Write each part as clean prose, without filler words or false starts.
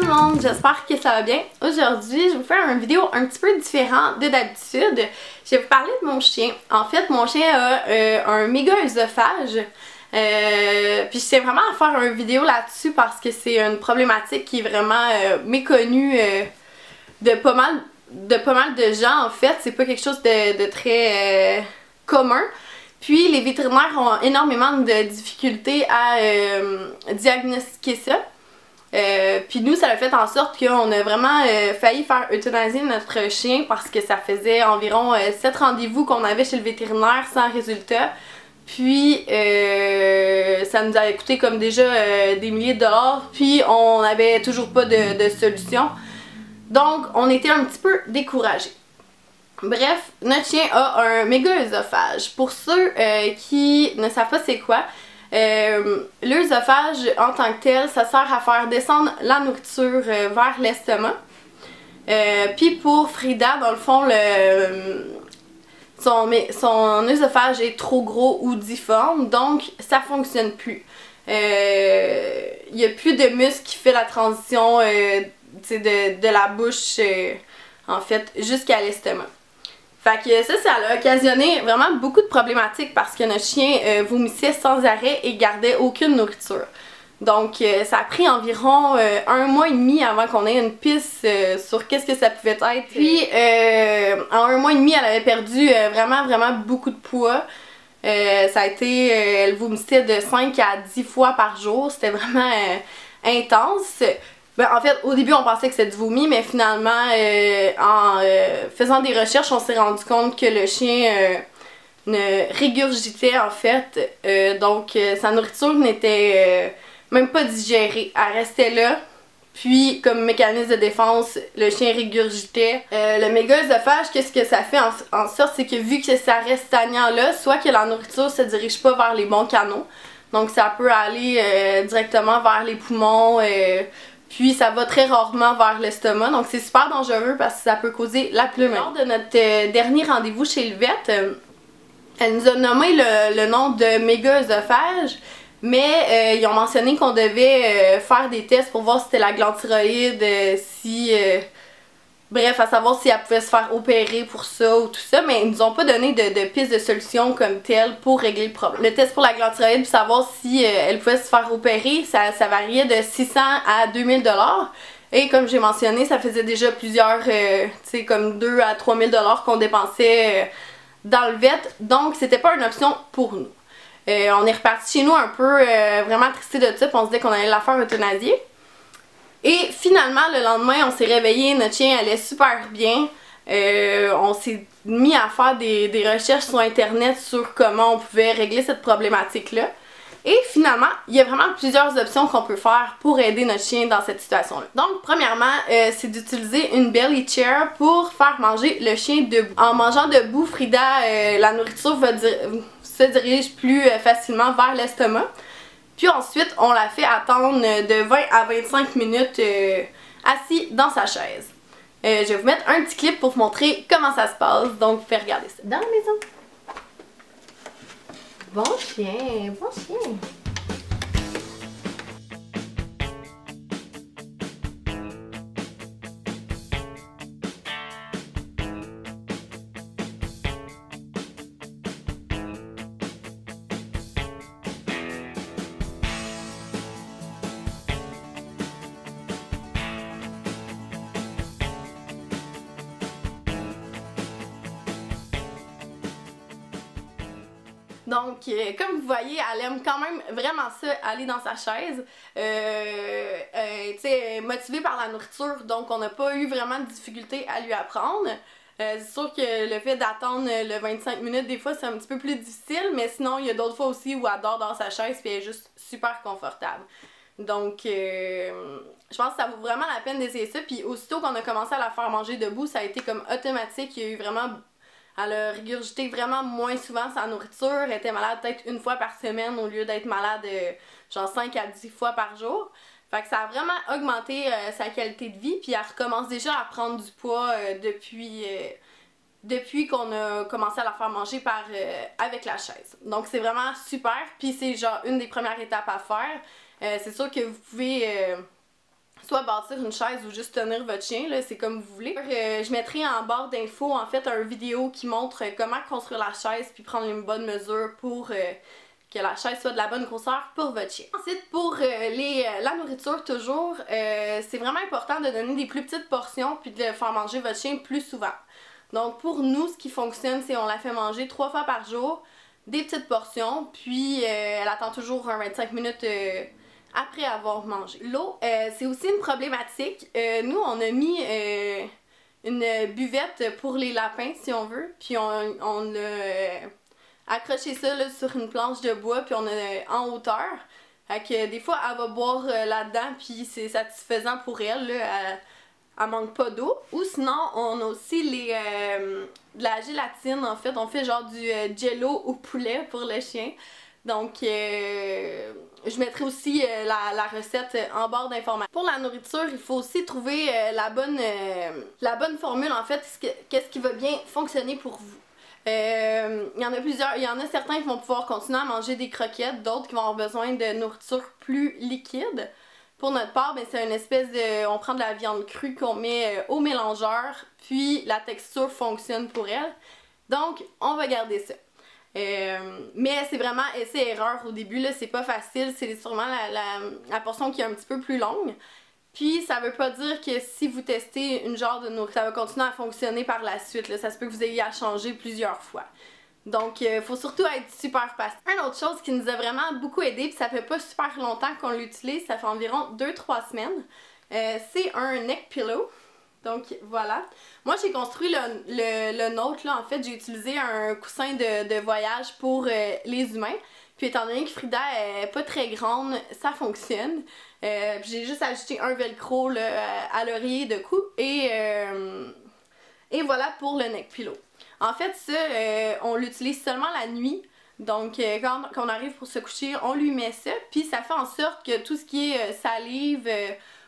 le monde, j'espère que ça va bien. Aujourd'hui, je vais vous faire une vidéo un petit peu différente de d'habitude. Je vais vous parler de mon chien. En fait, mon chien a un méga œsophage. Puis je tiens vraiment à faire une vidéo là-dessus parce que c'est une problématique qui est vraiment méconnue de pas mal de gens en fait. C'est pas quelque chose de très commun. Puis les vétérinaires ont énormément de difficultés à diagnostiquer ça. Puis nous, ça a fait en sorte qu'on a vraiment failli faire euthanasier notre chien parce que ça faisait environ 7 rendez-vous qu'on avait chez le vétérinaire sans résultat. Puis ça nous avait coûté comme déjà des milliers de dollars, puis on n'avait toujours pas de solution. Donc on était un petit peu découragés. Bref, notre chien a un méga œsophage. Pour ceux qui ne savent pas c'est quoi, l'œsophage en tant que tel, ça sert à faire descendre la nourriture vers l'estomac. Puis pour Frida, dans le fond, son œsophage est trop gros ou difforme, donc ça fonctionne plus. Il n'y a plus de muscle qui fait la transition de la bouche, en fait, jusqu'à l'estomac. Fait que ça a occasionné vraiment beaucoup de problématiques parce que notre chien vomissait sans arrêt et gardait aucune nourriture. Donc ça a pris environ 1 mois et demi avant qu'on ait une piste sur qu'est-ce que ça pouvait être. Puis en 1 mois et demi, elle avait perdu vraiment beaucoup de poids. Ça a été, elle vomissait de 5 à 10 fois par jour. C'était vraiment intense. Ben, en fait, au début, on pensait que c'était du vomi, mais finalement, en faisant des recherches, on s'est rendu compte que le chien ne régurgitait, en fait. Donc, sa nourriture n'était même pas digérée. Elle restait là. Puis, comme mécanisme de défense, le chien régurgitait. Le méga œsophage, qu'est-ce que ça fait en sorte, c'est que vu que ça reste stagnant là, soit que la nourriture se dirige pas vers les bons canaux. Donc, ça peut aller directement vers les poumons. Puis ça va très rarement vers l'estomac, donc c'est super dangereux parce que ça peut causer la pneumonie. Lors de notre dernier rendez-vous chez le vet, elle nous a nommé le nom de méga œsophage, mais ils ont mentionné qu'on devait faire des tests pour voir si c'était la glande thyroïde, bref, à savoir si elle pouvait se faire opérer pour ça ou tout ça, mais ils nous ont pas donné de piste de solution comme telle pour régler le problème. Le test pour la glande thyroïde, pour savoir si elle pouvait se faire opérer, ça variait de 600 à 2000 $. Et comme j'ai mentionné, ça faisait déjà plusieurs, tu sais, comme 2 à 3000 $ qu'on dépensait dans le vet, donc c'était pas une option pour nous. On est reparti chez nous un peu vraiment attristés de ça, puis on se disait qu'on allait la faire euthanasier. Et finalement, le lendemain, on s'est réveillé, notre chien allait super bien. On s'est mis à faire des recherches sur internet sur comment on pouvait régler cette problématique-là. Et finalement, il y a vraiment plusieurs options qu'on peut faire pour aider notre chien dans cette situation-là. Donc, premièrement, c'est d'utiliser une belly chair pour faire manger le chien debout. En mangeant debout, Frida, la nourriture se dirige plus facilement vers l'estomac. Puis ensuite, on la fait attendre de 20 à 25 minutes assis dans sa chaise. Je vais vous mettre un petit clip pour vous montrer comment ça se passe. Donc, vous pouvez regarder ça dans la maison. Bon chien, bon chien. Donc, comme vous voyez, elle aime quand même vraiment ça, aller dans sa chaise. Tu sais, motivée par la nourriture, donc on n'a pas eu vraiment de difficulté à lui apprendre. C'est sûr que le fait d'attendre le 25 minutes, des fois, c'est un petit peu plus difficile, mais sinon, il y a d'autres fois aussi où elle dort dans sa chaise et elle est juste super confortable. Donc, je pense que ça vaut vraiment la peine d'essayer ça. Puis aussitôt qu'on a commencé à la faire manger debout, ça a été comme automatique. Il y a eu vraiment... Elle a régurgité vraiment moins souvent sa nourriture. Elle était malade peut-être 1 fois par semaine au lieu d'être malade genre 5 à 10 fois par jour. Fait que ça a vraiment augmenté sa qualité de vie. Puis elle recommence déjà à prendre du poids depuis qu'on a commencé à la faire manger avec la chaise. Donc c'est vraiment super. Puis c'est genre une des premières étapes à faire. C'est sûr que vous pouvez soit bâtir une chaise ou juste tenir votre chien, là, c'est comme vous voulez. Je mettrai en barre d'infos en fait une vidéo qui montre comment construire la chaise puis prendre une bonne mesure pour que la chaise soit de la bonne grosseur pour votre chien. Ensuite, pour la nourriture toujours, c'est vraiment important de donner des plus petites portions puis de faire manger votre chien plus souvent. Donc pour nous, ce qui fonctionne, c'est on la fait manger 3 fois par jour, des petites portions, puis elle attend toujours un 25 minutes après avoir mangé. L'eau, c'est aussi une problématique. Nous, on a mis une buvette pour les lapins, si on veut, puis on a accroché ça là, sur une planche de bois, puis on a en hauteur. Fait que des fois, elle va boire là-dedans, puis c'est satisfaisant pour elle, là, elle manque pas d'eau. Ou sinon, on a aussi de la gélatine, en fait. On fait genre du jello au poulet pour le chien. Donc, je mettrai aussi la recette en barre d'informations. Pour la nourriture, il faut aussi trouver la bonne formule, en fait. Qu'est-ce qui va bien fonctionner pour vous. Il y en a plusieurs. Il y en a certains qui vont pouvoir continuer à manger des croquettes, d'autres qui vont avoir besoin de nourriture plus liquide. Pour notre part, ben, c'est une espèce de... On prend de la viande crue qu'on met au mélangeur, puis la texture fonctionne pour elle. Donc, on va garder ça. Mais c'est vraiment essai-erreur au début, là, c'est pas facile, c'est sûrement la portion qui est un petit peu plus longue. Puis ça veut pas dire que si vous testez une genre de nourriture, ça va continuer à fonctionner par la suite, là. Ça se peut que vous ayez à changer plusieurs fois. Donc, faut surtout être super patient. Une autre chose qui nous a vraiment beaucoup aidé, puis ça fait pas super longtemps qu'on l'utilise, ça fait environ 2-3 semaines, c'est un neck pillow. Donc, voilà. Moi, j'ai construit le nôtre, là. En fait, j'ai utilisé un coussin de voyage pour les humains. Puis, étant donné que Frida est pas très grande, ça fonctionne. J'ai juste ajouté un velcro là, à l'oreiller de cou. Et voilà pour le neck pillow. En fait, ça, on l'utilise seulement la nuit. Donc, quand on arrive pour se coucher, on lui met ça. Puis, ça fait en sorte que tout ce qui est salive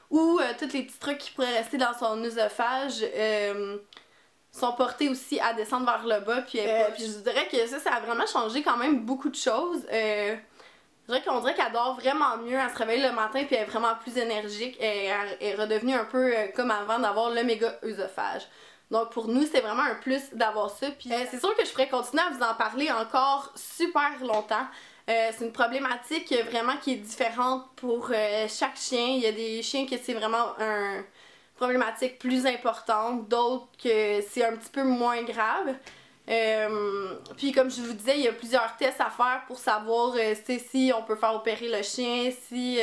ou tous les petits trucs qui pourraient rester dans son œsophage sont portés aussi à descendre vers le bas. Puis je dirais que ça a vraiment changé quand même beaucoup de choses. Je dirais qu'on dirait qu'elle dort vraiment mieux, elle se réveille le matin puis elle est vraiment plus énergique et elle est redevenue un peu comme avant d'avoir le méga œsophage. Donc pour nous, c'est vraiment un plus d'avoir ça. Puis c'est sûr que je pourrais continuer à vous en parler encore super longtemps. C'est une problématique vraiment qui est différente pour chaque chien. Il y a des chiens que c'est vraiment une problématique plus importante, d'autres que c'est un petit peu moins grave. Puis comme je vous disais, il y a plusieurs tests à faire pour savoir si on peut faire opérer le chien, si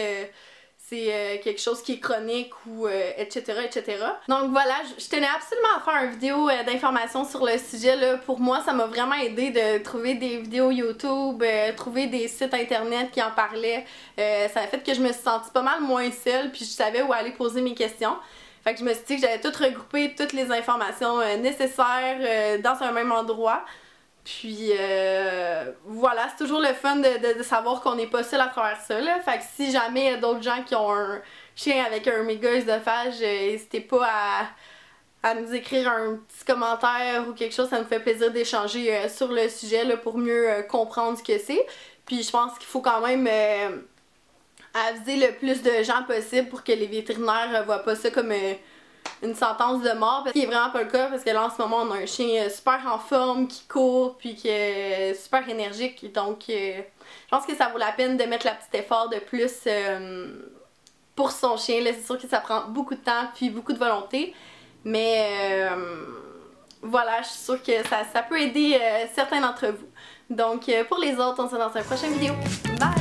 c'est quelque chose qui est chronique ou etc. etc. Donc voilà, je tenais absolument à faire une vidéo d'information sur le sujet là. Pour moi, ça m'a vraiment aidé de trouver des vidéos YouTube, trouver des sites internet qui en parlaient. Ça a fait que je me suis sentie pas mal moins seule, puis je savais où aller poser mes questions. Fait que je me suis dit que j'allais tout regrouper toutes les informations nécessaires dans un même endroit. Puis voilà, c'est toujours le fun de savoir qu'on n'est pas seul à travers ça là. Fait que si jamais il y a d'autres gens qui ont un chien avec un méga œsophage, n'hésitez pas à nous écrire un petit commentaire ou quelque chose, ça nous fait plaisir d'échanger sur le sujet là, pour mieux comprendre ce que c'est. Puis je pense qu'il faut quand même aviser le plus de gens possible pour que les vétérinaires voient pas ça comme une sentence de mort, parce qu'il est vraiment pas le cas, parce que là en ce moment on a un chien super en forme, qui court, puis qui est super énergique, donc je pense que ça vaut la peine de mettre le petit effort de plus pour son chien. Là c'est sûr que ça prend beaucoup de temps, puis beaucoup de volonté, mais voilà, je suis sûre que ça peut aider certains d'entre vous. Donc pour les autres, on se voit dans une prochaine vidéo. Bye!